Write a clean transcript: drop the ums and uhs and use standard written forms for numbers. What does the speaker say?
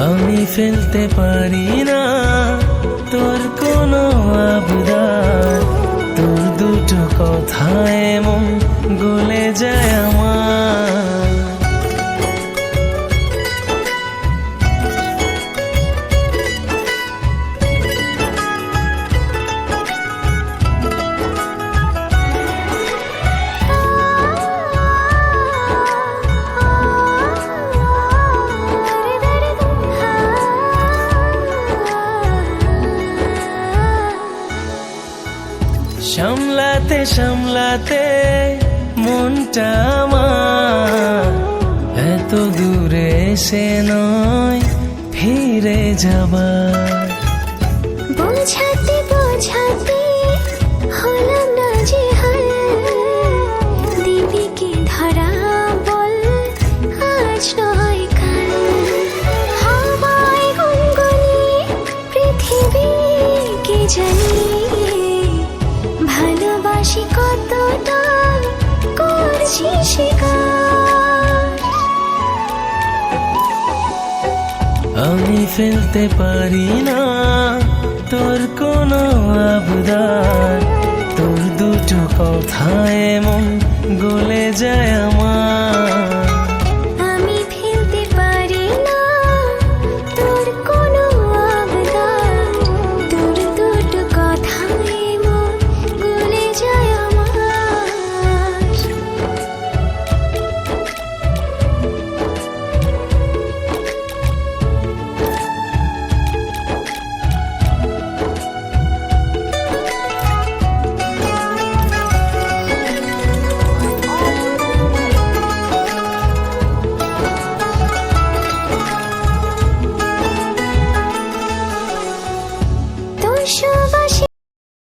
আমি ফেলতে পারি না তোর কোনো আবদার, তোর দুটো কথায় মন গলে যায় আমার। সামলাতে সামলাতে মনটা আমার এত দূরে সে নয় ফিরে যাবার। বোঝাতে বোঝাতে হলাম না যে হাল, দিবি কি ধরা বল আজ নয় কাল। হাওয়ায় গুনগুনি পৃথিবীকে জানি, ভালোবাসি কতটা করছি শিকার। আমি ফেলতে পারি না তোর কোনো আবদার, তোর দুটো কথায় মন গলে যায় আমার।